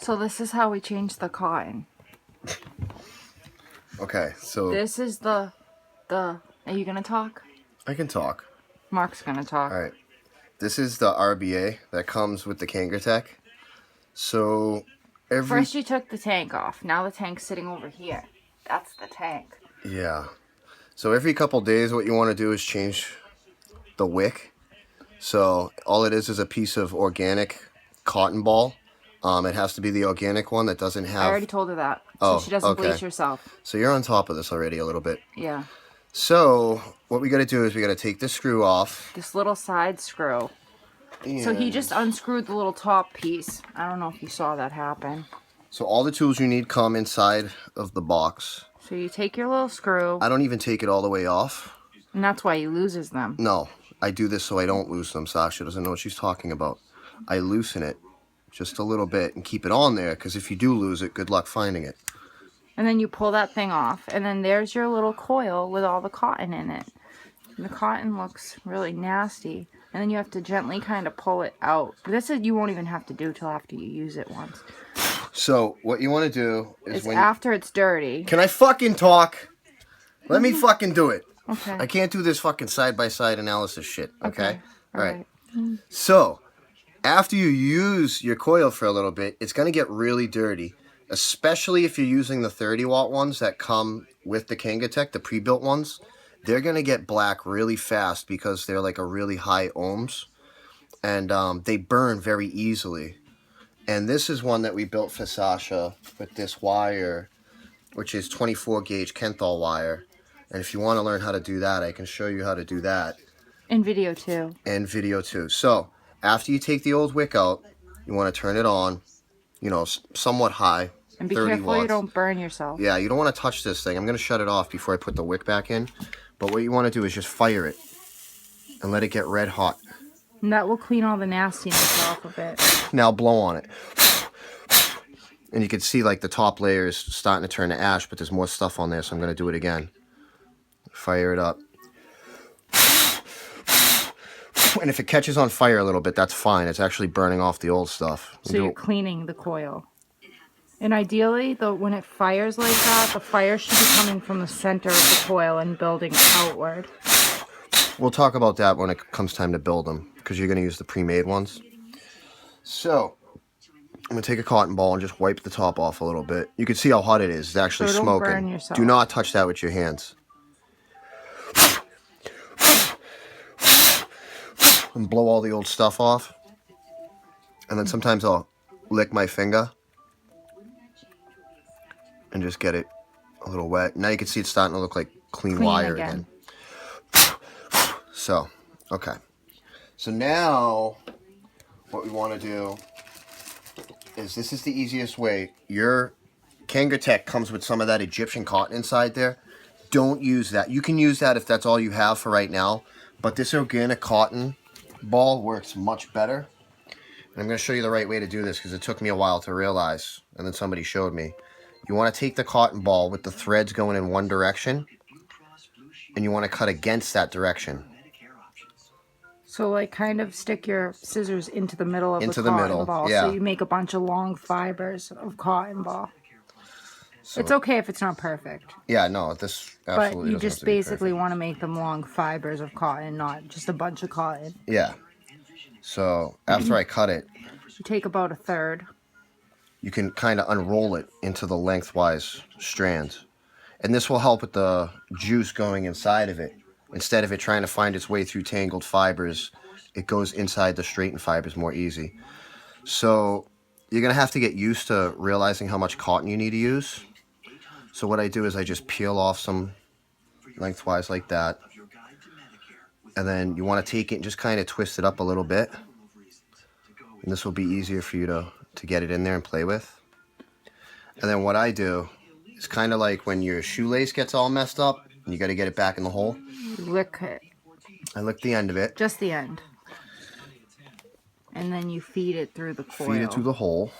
So this is how we change the cotton. Okay, so This is the. Are you gonna talk? I can talk. Marc's gonna talk. All right. This is the RBA that comes with the Kangatech. So First you took the tank off. Now the tank's sitting over here. That's the tank. Yeah. So every couple days what you want to do is change the wick. So all it is a piece of organic cotton ball. It has to be the organic one that doesn't have... I already told her that. So she doesn't bleach herself. So you're on top of this already a little bit. Yeah. So what we got to do is we got to take this screw off. This little side screw. So he just unscrewed the little top piece. I don't know if you saw that happen. So all the tools you need come inside of the box. So you take your little screw. I don't even take it all the way off. And that's why he loses them. No, I do this so I don't lose them. Sasha doesn't know what she's talking about. I loosen it just a little bit and keep it on there, because if you do lose it, good luck finding it. And then you pull that thing off, and then there's your little coil with all the cotton in it. And the cotton looks really nasty. And then you have to gently kind of pull it out. This is, you won't even have to do till after you use it once. So what you want to do is it's after it's dirty. Can I fucking talk? Let me fucking do it. Okay. I can't do this fucking side-by-side analysis shit, okay? All right. So, after you use your coil for a little bit, it's going to get really dirty, especially if you're using the 30-watt ones that come with the Kangatech, the pre-built ones. They're going to get black really fast because they're like a really high ohms, and they burn very easily. And this is one that we built for Sasha with this wire, which is 24 gauge Kenthal wire. And if you want to learn how to do that, I can show you how to do that. In video too. And video too. So, after you take the old wick out, you want to turn it on, you know, somewhat high. And be 30 careful watts. you don't burn yourself. Yeah, you don't want to touch this thing. I'm going to shut it off before I put the wick back in. But what you want to do is just fire it and let it get red hot. And that will clean all the nastiness off of it. Now blow on it. And you can see like the top layer is starting to turn to ash, but there's more stuff on there, so I'm going to do it again. Fire it up. And if it catches on fire a little bit, that's fine. It's actually burning off the old stuff. So you're cleaning the coil. And ideally, though, when it fires like that, the fire should be coming from the center of the coil and building outward. We'll talk about that when it comes time to build them, because you're going to use the pre-made ones. So, I'm going to take a cotton ball and just wipe the top off a little bit. You can see how hot it is. It's actually so smoking. Burn yourself. Do not touch that with your hands. And blow all the old stuff off. And then sometimes I'll lick my finger and just get it a little wet. Now you can see it's starting to look like clean wire again. So, okay. So now what we want to do is, this is the easiest way. Your Kangatech comes with some of that Egyptian cotton inside there. Don't use that. You can use that if that's all you have for right now. But this organic cotton ball works much better. And I'm going to show you the right way to do this, because it took me a while to realize, and then somebody showed me. You want to take the cotton ball with the threads going in one direction, and you want to cut against that direction. So like kind of stick your scissors into the middle of the cotton ball. Yeah. So you make a bunch of long fibers of cotton ball. So, it's okay if it's not perfect. Yeah, no, this absolutely But you just basically want to make them long fibers of cotton, not just a bunch of cotton. Yeah. So after I cut it, you take about a third. You can kind of unroll it into the lengthwise strands. And this will help with the juice going inside of it. Instead of it trying to find its way through tangled fibers, it goes inside the straightened fibers more easy. So you're going to have to get used to realizing how much cotton you need to use. So what I do is I just peel off some lengthwise like that. And then you want to take it and just kind of twist it up a little bit. And this will be easier for you to get it in there and play with. And then what I do is kind of like when your shoelace gets all messed up and you got to get it back in the hole. Lick it. I lick the end of it. Just the end. And then you feed it through the coil. Feed it through the hole.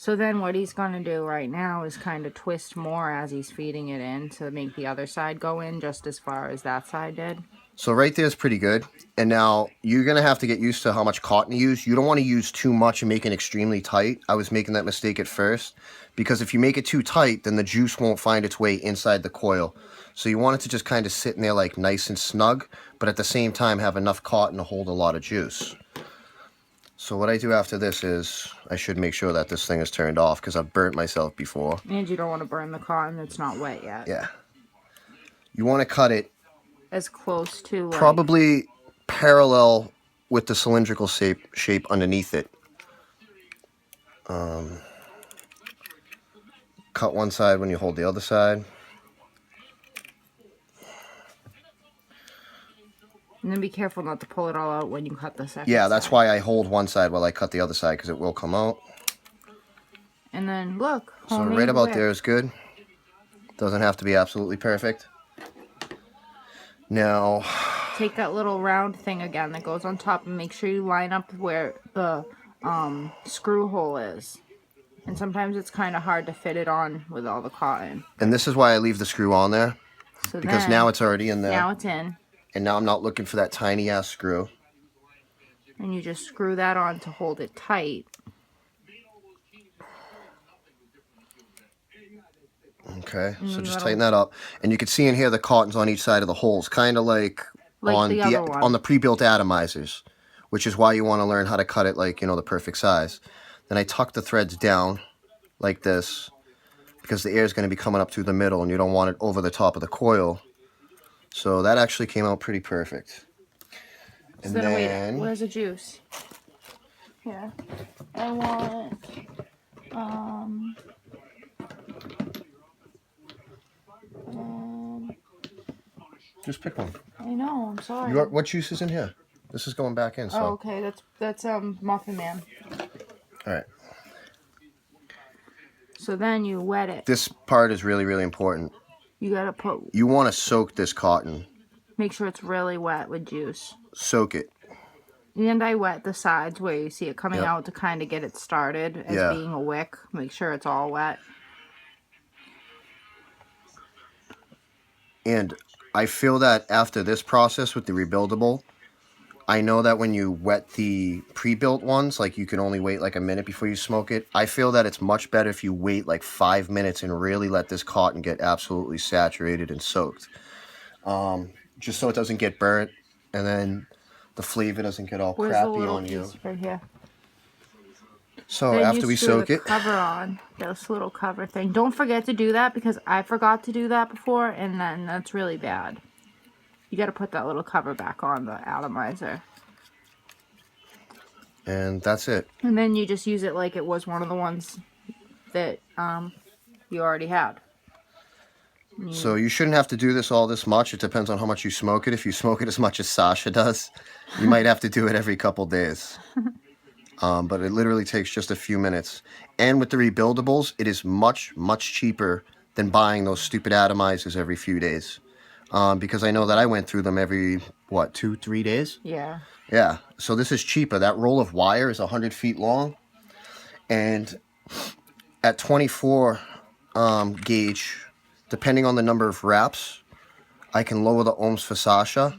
So then what he's going to do right now is kind of twist more as he's feeding it in to make the other side go in just as far as that side did. So right there is pretty good. And now you're going to have to get used to how much cotton you use. You don't want to use too much and make it extremely tight. I was making that mistake at first. Because if you make it too tight, then the juice won't find its way inside the coil. So you want it to just kind of sit in there like nice and snug, but at the same time have enough cotton to hold a lot of juice. So what I do after this is I should make sure that this thing is turned off because I've burnt myself before. And you don't want to burn the cotton that's not wet yet. Yeah. You want to cut it as close to like, probably parallel with the cylindrical shape underneath it. Cut one side when you hold the other side. And then be careful not to pull it all out when you cut the second Yeah, that's side. why I hold one side while I cut the other side, because it will come out. And then look, so right about there is good. Doesn't have to be absolutely perfect. Now, take that little round thing again that goes on top and make sure you line up where the screw hole is. And sometimes it's kind of hard to fit it on with all the cotton. And this is why I leave the screw on there. So because then, now it's already in there. Now it's in. And now I'm not looking for that tiny ass screw. And you just screw that on to hold it tight. Okay, so just tighten that up. And you can see in here the cotton's on each side of the holes, kind of like on the pre-built atomizers, which is why you want to learn how to cut it like, you know, the perfect size. Then I tuck the threads down like this because the air is going to be coming up through the middle and you don't want it over the top of the coil. So that actually came out pretty perfect. And so then wait, where's the juice? Here. I want just pick one. I know, I'm sorry. What juice is in here? This is going back in. So. Oh, okay. That's Muffin Man. All right. So then you wet it. This part is really, really important. You gotta put. You want to soak this cotton. Make sure it's really wet with juice. Soak it. And I wet the sides where you see it coming out to kind of get it started as being a wick. Make sure it's all wet. And I feel that after this process with the rebuildable, I know that when you wet the pre-built ones, like you can only wait like a minute before you smoke it. I feel that it's much better if you wait like 5 minutes and really let this cotton get absolutely saturated and soaked. Just so it doesn't get burnt and then the flavor doesn't get all crappy on you. Right here. So then after we soak it, cover on this little cover thing. Don't forget to do that because I forgot to do that before, and then that's really bad. You got to put that little cover back on the atomizer. And that's it. And then you just use it like it was one of the ones that you already had. So you shouldn't have to do this all this much. It depends on how much you smoke it. If you smoke it as much as Sasha does, you might have to do it every couple days. But it literally takes just a few minutes. And with the rebuildables, it is much, much cheaper than buying those stupid atomizers every few days. Because I know that I went through them every, 2-3 days? Yeah. Yeah. So this is cheaper. That roll of wire is 100 feet long. And at 24 gauge, depending on the number of wraps, I can lower the ohms for Sasha.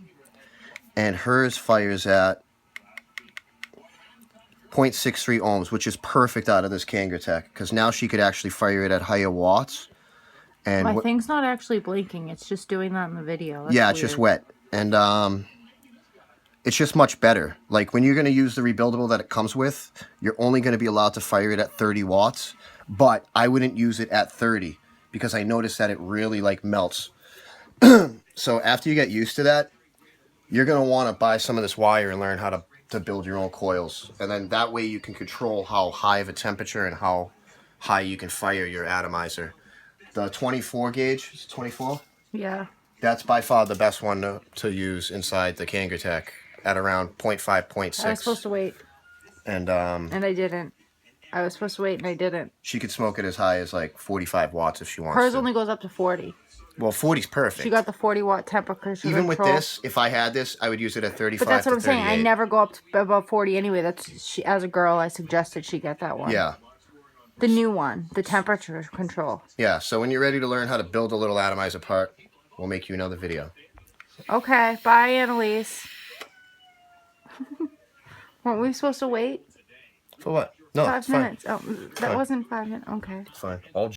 And hers fires at 0.63 ohms, which is perfect out of this Kangertech, because now she could actually fire it at higher watts. And my thing's not actually blinking; it's just doing that in the video. That's yeah, it's weird. just wet, and it's just much better. Like when you're going to use the rebuildable that it comes with, you're only going to be allowed to fire it at 30 watts. But I wouldn't use it at 30 because I noticed that it really like melts. So after you get used to that, you're going to want to buy some of this wire and learn how to build your own coils. And then that way you can control how high of a temperature and how high you can fire your atomizer. The 24 gauge, is it 24? Yeah. That's by far the best one to use inside the Kangertech at around 0.5, 0.6. I was supposed to wait. And I didn't. I was supposed to wait and I didn't. She could smoke it as high as like 45 watts if she wants Hers to. only goes up to 40. Well, 40's perfect. She got the 40-watt temperature control. Even with this, if I had this, I would use it at 35 But that's what I'm saying. 38. I never go up to above 40 anyway. As a girl, I suggested she get that one. Yeah. The new one, the temperature control. Yeah, so when you're ready to learn how to build a little atomizer part, we'll make you another video. Okay, bye, Anneliese. Weren't we supposed to wait? For what? No, 5 it's fine. minutes. Oh, that Fine. wasn't 5 minutes. Okay. It's fine. All